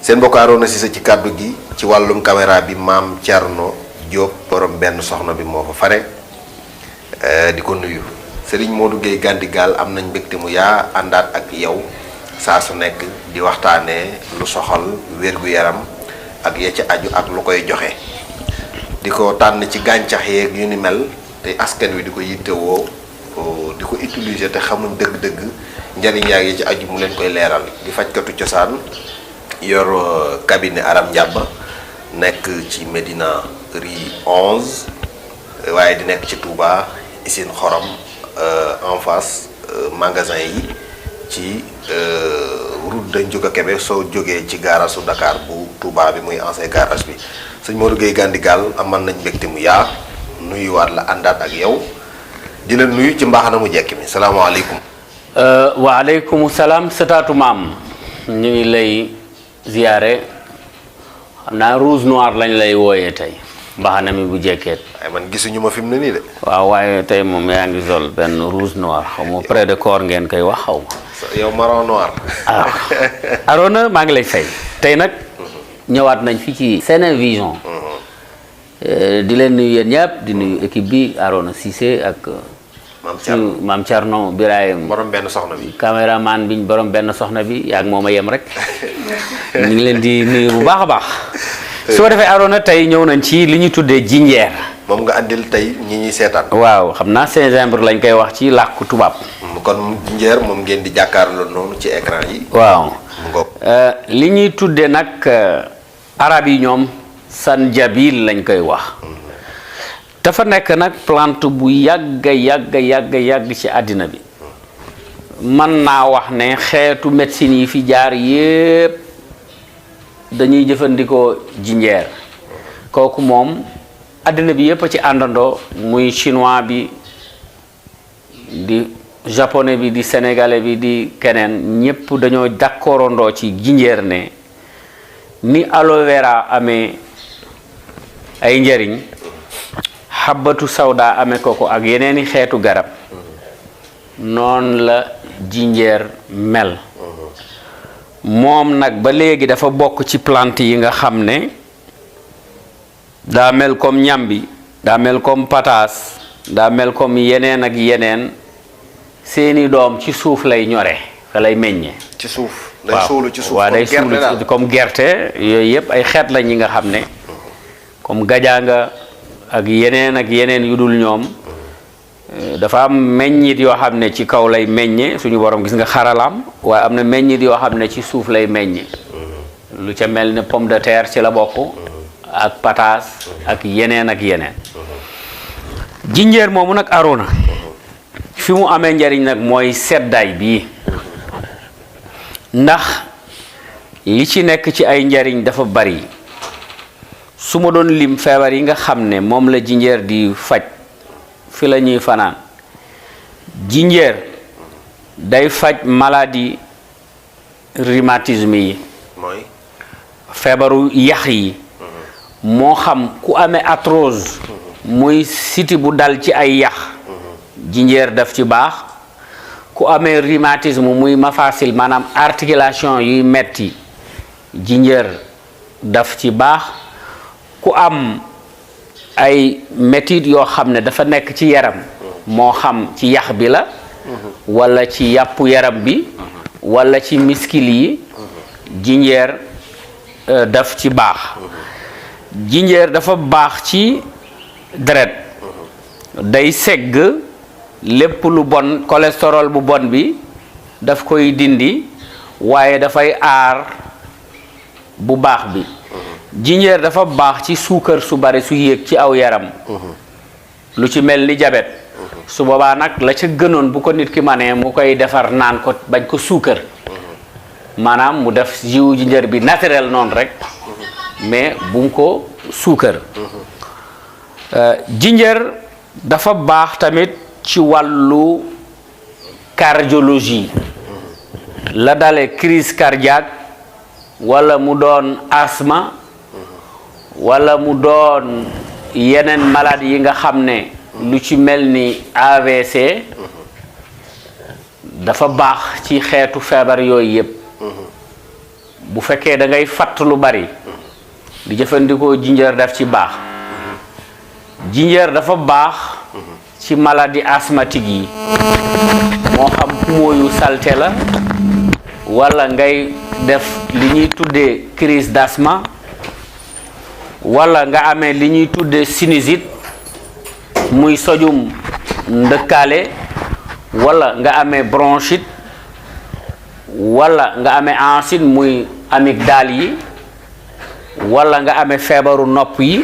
seen mbokk Arona Cissé ci kàddu gi ci wàllum caméra bi maam Thierno Diop borom benn soxna bi moo fa fare di ko nuyu Serigne Modou Gueye Gandigal am nañ mbégte mu yaa àndaat ak yow saa su nekk di waxtaanee lu soxal wér-gu-yaram ak ya ca aju ak lu koy joxe di ko tànn ci gàncax yeeg yu ni mel te askan wi di ko yittewoo di ko utiliser te xamuñ dëgg-dëgg njariñ yaa yi ci aju mu leen koy leeral di fajkatu cosaan yor cabinet Aram Ndiab nekk ci Médina rue 11 waaye di nekk ci Touba Isine Xorom en face magasin yi ci route de Ndiouga Kébé soo jógee ci gaarasu Dakar bu Touba bi muy ancien garage bi sëñ Modou Gueye Gandigal amal nañ mbégte mu yaa nuyuwaat la àndaat ak yow di la nuyu ci mbaaxana mu jekk mi salaamaaleykum. waaleykum salaam sëtaatu maam ñu ngi lay ziyaare xam naa rouge noir lañ lay wooyee tey mbaxana mi bu jekkeet. waaye man gisuñu ma fi mu ne nii de. waaw waaye tey moom yaa ngi sol benn rouge noir xaw ma près de corps ngeen koy wax xaw ma. yow marron noir. ah Arona maa ngi lay fay. tey nag ñëwaat nañ fi ci Senevision. di leen nuyu yéen ñëpp di nuyu équipe bi Arona Cissé ak. maam Thierno Birahim borom benn soxna bi. caméraman biñ borom benn soxna bi yaa ngi moom a yem rek ñu ngi leen di nuyu bu baax a baax. su ko defee Arona tey ñëw nañ ci li ñu tuddee jinjeer. moom nga andil tey ñi ñuy seetaan. waaw xam naa gingembre lañ koy wax ci làkku tubaab. kon jinjeer moom ngeen di jàkkaarloo noonu ci écran yi. waaw li ñuy tuddee nag arab yi ñoom sanjabil lañ koy wax. dafa nekk nag plante bu yàgg ci àddina bi mën naa wax ne xeetu médecine yi fi jaar yépp dañuy jëfandikoo jinjeer kooku moom àddina bi yépp a ci àndandoo muy chinois bi di japonais bi di sénégalais bi di keneen ñépp dañoo d'accordandoo ci jinjeer ne ni aloe vera amee ay njariñ xabatu sawda amee ko ak yeneeni xeetu garab noonu la jinjeer mel moom nag ba léegi dafa bokk ci plante yi nga xam ne daa mel comme ñambi daa mel comme pataas daa mel comme yeneen ak yeneen seeni doom ci suuf lay ñore fa lay meññee ci suuf day suulu ci suuf waaw day suulu comme gerte yooyu yëpp ay xeet la ñi nga xam ne comme gajaanga ak yeneen yu dul ñoom dafa am meññit yoo xam ne ci kaw lay meññe suñu borom gis nga xaralam waaye am na meññit yoo xam ne ci suuf lay meññe lu ca mel ne pomme de terre ci la bokk ak pataas ak yeneen jinjeer moomu nag Arona fi mu amee njariñ nag mooy seddaay bii ndax li ci nekk ci ay njariñ dafa bari su ma doon lim feebar yi nga xam ne moom la jinjeer di faj fi la ñuy fanaan jinjeer day faj maladie rhumatisme yi mooy feebaru yax yi moo xam ku amee arthrose muy siti bu dal ci ay yax jinjeer daf ci baax ku amee rhumatisme muy mafasil maanaam articulation yuy metti jinjeer daf ci baax ku am ay métit yoo xam ne dafa nekk ci yaram moo xam ci yax bi la walla ci yàppu yaram bi walla ci miskil yi jinjeer daf ci baax jinjeer dafa baax ci deret day segg lépp lu bon cholestérol bu bon bi daf koy dindi waaye dafay aar bu baax bi jinjeer dafa baax ci suukar su bari su yéeg ci aw yaram lu ci mel ni jabet su boobaa nag la ca gënoon bu ko nit ki manee mu koy defar naan ko bañ ko suukar maanaam mu def jiwu jinjeer bi naturel noonu rek mais bu mu ko suukar jinjeer dafa baax tamit ci wàllu cardiologie la dale crise cardiaque wala mu doon asthme wala mu doon yeneen maladie yi nga xam ne lu ci mel ni AVC dafa baax ci xeetu feebar yooyu yëpp bu fekkee da ngay fatt lu bari di jëfandikoo jinjeer daf ci baax. jinjeer dafa baax ci maladie asthmatique yi moo xam poumon yu salte la wala ngay def li ñuy tuddee crise d'asthme wala nga amee li ñuy tuddee sinusite muy sojum ndëkkaale wala nga amee bronchite wala nga amee angine muy amygdale yi wala nga amee feebaru nopp yi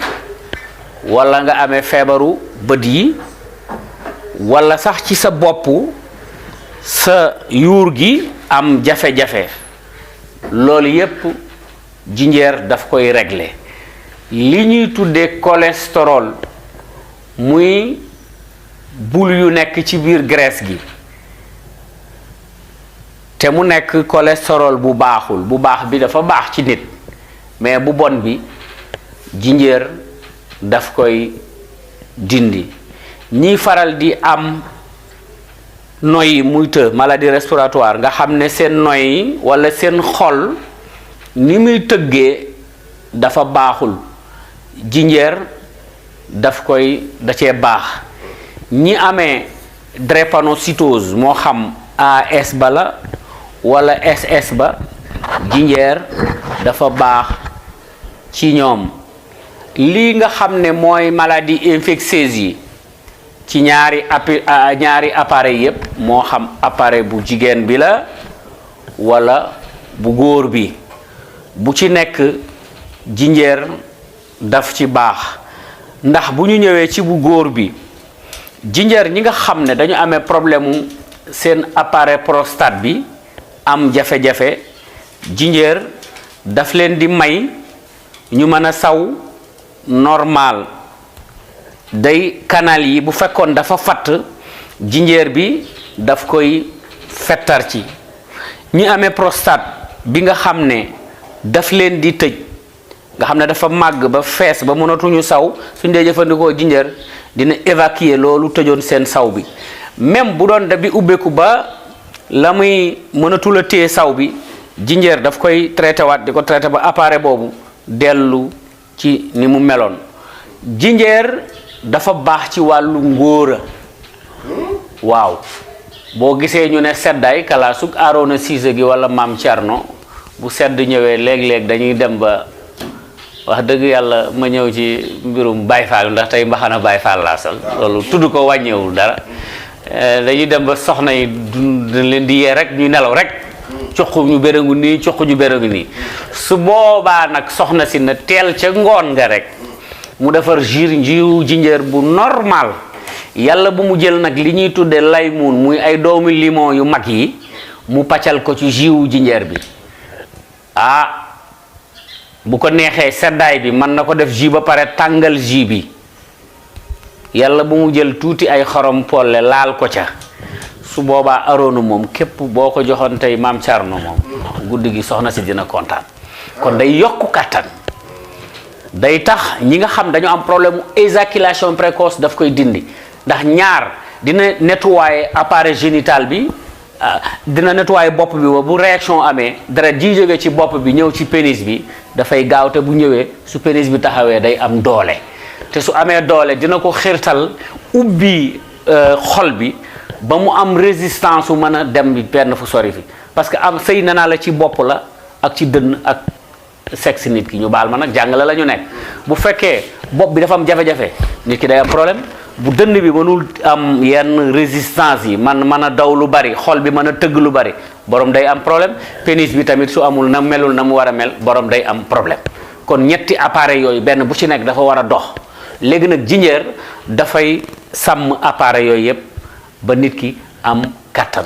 wala nga amee feebaru bët yi wala sax ci sa bopp sa yuur gi am jafe-jafe loolu yépp jinjeer daf koy régler li ñuy tuddee cholestérol muy bul yu nekk ci biir graisse gi te mu nekk cholestérol bu baaxul bu baax bi dafa baax ci nit mais bu bon bi jinjeer daf koy dindi ñiy faral di am noyyi muy të maladie respiratoire nga xam ne seen noyyi walla seen xol ni muy tëggee dafa baaxul jinjeer daf koy da cee baax ñi amee drépanocytose moo xam AS ba la walla SS ba jinjeer dafa baax ci ñoom lii nga xam ne mooy maladie infectieuse yi ci ñaari appareil yépp moo xam appareil bu jigéen bi la walla bu góor bi bu ci nekk jinjeer daf ci baax ndax bu ñu ñëwee ci bu góor bi jinjeer ñi nga xam ne dañu amee problème mu seen appareil prostate bi am jafe-jafe jinjeer daf leen di may ñu mën a saw normal day canal yi bu fekkoon dafa fatt jinjeer bi daf koy fettar ci ñi amee prostate bi nga xam ne daf leen di tëj nga xam ne dafa màgg ba fees ba mënatuñu saw suñ dee jëfandikoo jinjeer dina évacuer loolu tëjoon seen saw bi même bu doon da bi ubbeeku ba la muy mënatula téye saw bi jinjeer daf koy traité waat di ko traité ba appareil boobu dellu ci ni mu meloon jinjeer dafa baax ci wàllu ngóora waaw boo gisee ñu ne seddaay kalaasug Aroona Siise gi wala maam Cerno bu sedd ñëwee léeg-léeg dañuy dem ba wax dëgg yàlla ma ñëw ci mbirum Baay Faal ndax tey mbaxana Baay Faal laa sol loolu tudd ko wàññeewul dara dañuy dem ba soxna yi du leen di yee rek ñu nelaw rek cuq ñu béréngu nii cuq ñu béréngu nii su boobaa nag soxna si na teel ca ngoon nga rek mu defar njiwu jinjeer bu normal yàlla bu mu jël nag li ñuy tuddee laymuun muy ay doomi limon yu mag yi mu paccal ko ci njiwu jinjeer bi bu ko neexee seddaay bi mën na ko def jus ba pare tàngal jus bi yàlla bu mu jël tuuti ay xorom polle laal ko ca su boobaa Aroona moom képp boo ko joxoon tey maam Cerno moom guddi gi soxna si dina kontaan kon day yokku kàttan day tax ñi nga xam dañu am problème mu éjaculation précoce daf koy dindi ndax ñaar dina nettoyer appareil génital bi dina nettoyer bopp bi ba bu réaction amee deret ji jóge ci bopp bi ñëw ci pénis bi dafay gaaw te bu ñëwee su pénis bi taxawee day am doole te su amee doole dina ko xirtal ubbi xol bi ba mu am résistance su mën a dem bi benn fu sori fi parce que am sëy na naa la ci bopp la ak ci dënn ak sexe nit ki ñu baal ma nag jàngale la ñu nekk bu fekkee bopp bi dafa am jafe-jafe nit ki day am problème bu dënn bi mënul am yenn résistance yi mën a daw lu bari xol bi mën a tëgg lu bari borom day am problème pénis bi tamit su amul na melul na mu war a mel borom day am problème kon ñetti appareil yooyu benn bu ci nekk dafa war a dox léegi nag jinjeer dafay sàmm appareil yooyu yépp ba nit ki am kattan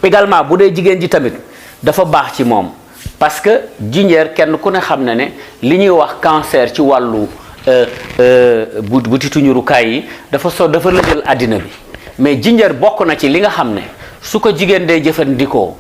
également bu dee jigéen ji tamit dafa baax ci moom parce que jinjeer kenn ku ne xam na ne li ñuy wax cancer ci wàllu butitu ñurukaay yi dafa lëjal àddina bi mais jinjeer bokk na ci li nga xam ne su ko jigéen day jëfandikoo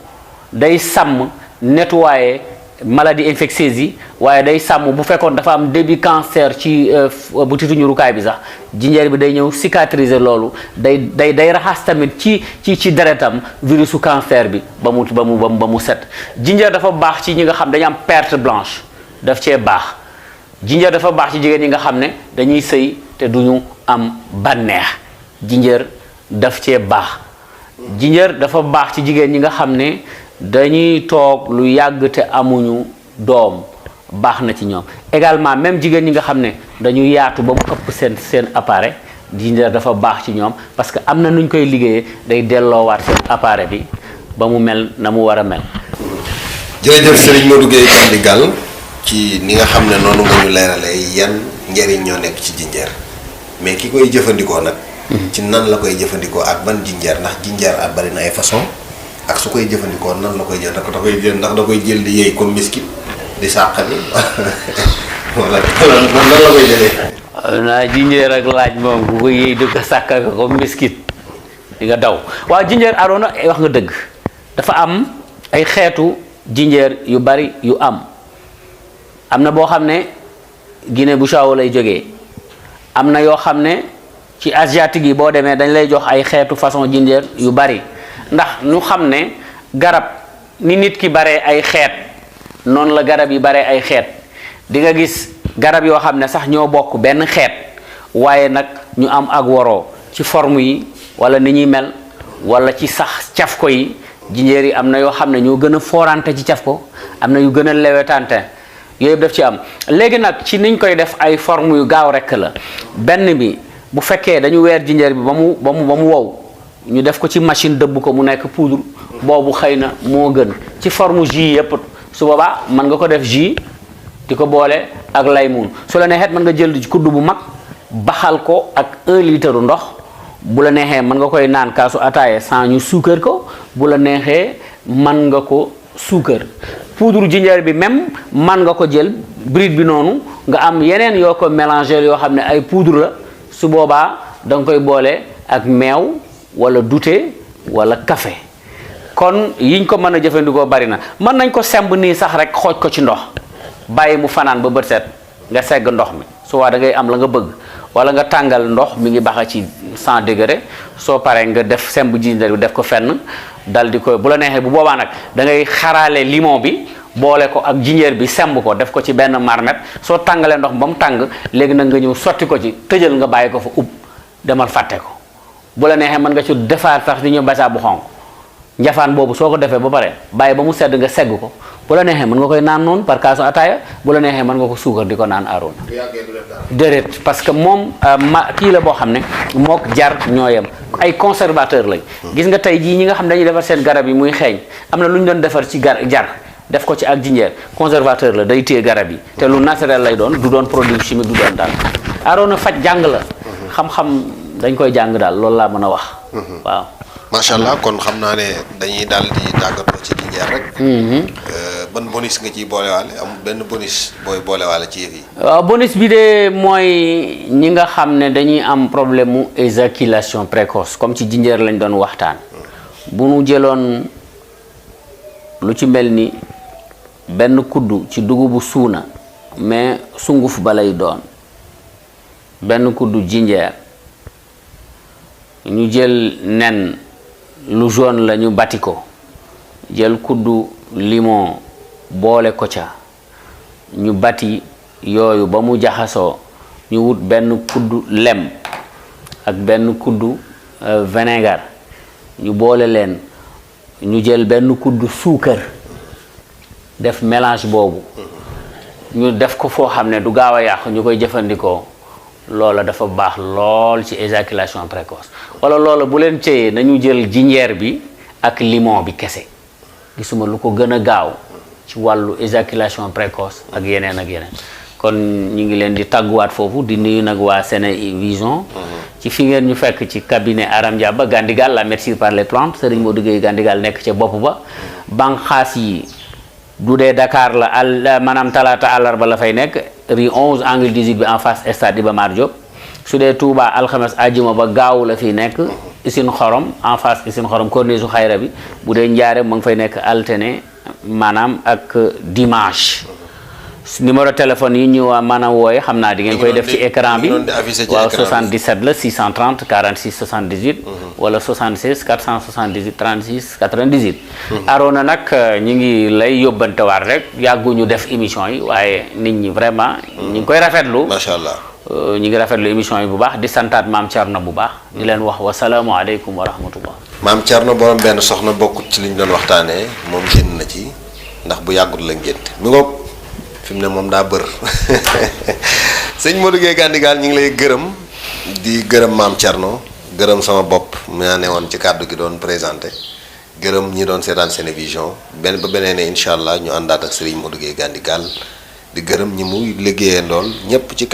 day sàmm nettoyer maladie infectieuse yi waaye day sàmm bu fekkoon dafa am début cancer ci butitu ñurukaay bi sax jinjeer bi day ñëw cicatriser loolu day raxas tamit ci deretam virusu cancer bi ba mu set. jinjeer dafa baax ci ñi nga xam dañu am perte blanche daf cee baax. jinjeer dafa baax ci jigéen ñi nga xam ne dañuy sëy te duñu am bànneex jinjeer daf cee baax. jinjeer dafa baax ci jigéen ñi nga xam ne dañuy toog lu yàgg te amuñu doom baax na ci ñoom également même jigéen ñi nga xam ne dañuy yaatu ba mu ëpp seen appareil jinjeer dafa baax ci ñoom parce que am na nuñ koy liggéeyee day delloowaat seen appareil bi ba mu mel na mu war a mel. jërëjëf Serigne Modou Gueye Gandigal ci ni nga xam ne noonu nga ñu leeralee yan njëriñ ñoo nekk ci jinjeer mais ki koy jëfandikoo nag. ci nan la koy jëfandikoo ak ban jinjeer ndax jinjeer ak bari na ay façon ak su koy jëfandikoo nan la koy jël ndax da koy jël di yëy comme miskit di sàqani wala nan la koy jëlee. naa jinjeer ak laaj moom ku ko yëy di ko sàkka comme miskit di nga daw waaw jinjeer Arona wax nga dëgg dafa am ay xeetu jinjeer yu bari yu am na boo xam ne Guinée Bissau lay jógee am na yoo xam ne ci asiatique yi boo demee dañ lay jox ay xeetu façon jinjeer yu bari ndax ñu xam ne garab ni nit ki baree ay xeet noonu la garab yi baree ay xeet di nga gis garab yoo xam ne sax ñoo bokk benn xeet waaye nag ñu am ak woroo ci forme yi wala ni ñuy mel wala ci sax caf ko yi jinjeer yi am na yoo xam ne ñoo gën a foorante ci caf ko am na yu gën a lewetante yooyu daf ci am léegi nag ci niñ koy def ay forme yu gaaw rekk la benn bi bu fekkee dañu weer jinjeer bi ba mu wow ñu def ko ci machine dëbb ko mu nekk poudre boobu xëy na moo gën ci forme jus yëpp su boobaa mën nga ko def jus di ko boole ak laymuun su la neexee mën nga jël kudd bu mag baxal ko ak 1 litre ndox bu la neexee mën nga koy naan kaasu ataaye sans ñu suukar ko bu la neexee mën nga ko suukar poudre jinjeer bi même mën nga ko jël bride bi noonu nga am yeneen yoo ko mélanger yoo xam ne ay poudre la su boobaa da nga koy boole ak meew wala dute wala café kon yiñ ko mën a jëfandikoo bari na mën nañ ko semb nii sax rek xooj ko ci ndox bàyyi mu fanaan ba bët set nga segg ndox mi su waa da ngay am la nga bëgg wala nga tàngal ndox mi ngi baxa ci 100 degré soo paree nga def semb jinjeer bi def ko fenn dal di ko bu la neexee bu boobaa nag da ngay xaraale limon bi boole ko ak jinjeer bi semb ko def ko ci benn marmette soo tàngalee ndox ba mu tàng léegi nag nga ñëw sotti ko ci tëjal nga bàyyi ko fa ub demal fàtte ko bu la neexee mën nga ci defaat sax di ñu basaa bu xonq njafaan boobu soo ko defee ba pare bàyyi ba mu sedd nga segg ko bu la neexee mën nga koy naan noonu par kaasu ataaya bu la neexee mën nga ko suukar di ko naan Arona déedéet parce que moom kii la boo xam ne mook jar ñoo yem ay conservateur lañ gis nga tey jii ñi nga xam ne dañuy defar seen garab yi muy xeeñ am na lu ñu doon defar ci jar def ko ci ak jinjeer conservateur la day téye garab yi te lu naturel lay doon du doon produit chimique du doon daal Arona faj jàng la xam-xam dañ koy jàng daal loolu laa mën a wax waaw macha allah kon xam naa ne dañuy daal di tàggatoo ci jinjeer rek ban bonus nga ciy boolewaale amul benn bonus booy boolewaale ci yëf yi waaw bonus bi de mooy ñi nga xam ne dañuy am problème mu éjaculation précoce comme ci jinjeer lañ doon waxtaan bu nu jëloon lu ci mel ni benn kuddu ci dugubu suuna mais sunguf ba lay doon benn kuddu jinjeer ñu jël nen lu jaune la ñu bati ko jël kuddu limon boole ko ca ñu bati yooyu ba mu jaxasoo ñu wut benn kuddu lem ak benn kuddu vinaigre ñu boole leen ñu jël benn kuddu suukar def mélange boobu ñu def ko foo xam ne du gaaw a yàqu ñu koy jëfandikoo loola dafa baax lool ci éjaculation précoce wala loola bu leen cëyee nañu jël jinjeer bi ak limon bi kese gisuma lu ko gën a gaaw ci wàllu éjaculation précoce ak yeneen kon ñu ngi leen di tàgguwaat foofu di nuyu nag waa Sénévision ci fi ngeen ñu fekk ci cabinet Aram Diaba Gandigal la médecine par les plantes Serigne Modou Gueye Gandigal nekk ca bopp ba banqaas yi du dee Dakar la maanaam talaata àllarba la fay nekk rue 11 angle 18 bi en face stade Iba Mar Diop su dee Touba alxames àjjuma ba gaaw la fiy nekk Isine Xorom en face Isine Xorom corniche su xayra bi bu dee Njaare mu ngi fay nekk altine maanaam ak dimanche. numéro téléphone yi ñu mën a wooye xam naa di ngeen koy def ci écran bi waaw 77 la 630 46 78 wala 76 478 36 98 Arona nag ñu ngi lay yóbbantewaat rek yàgguñu def émission yi waaye nit ñi vraiment ñu ngi koy rafetlu macha allah ñu ngi rafetlu émission yi bu baax di santaat maam Thierno bu baax di leen wax wasalaamualeykum wa rahmatullah. maam Thierno borom benn soxna bokkut ci li ñu doon waxtaanee moom génn na ci ndax bu yàggut la ngént mi ngoog fi mu ne moom daa bër sëñ Modou Gueye Gandigal ñu ngi lay gërëm di gërëm maam Thierno gërëm sama bopp maa ne woon ci kàddu gi doon présenté gërëm ñi doon seetaan Sénévision benn ba beneen incha allah ñu àndaat ak Serigne Modou Gueye Gandigal di gërëm ñi muy liggéeyee ndool ñëpp ci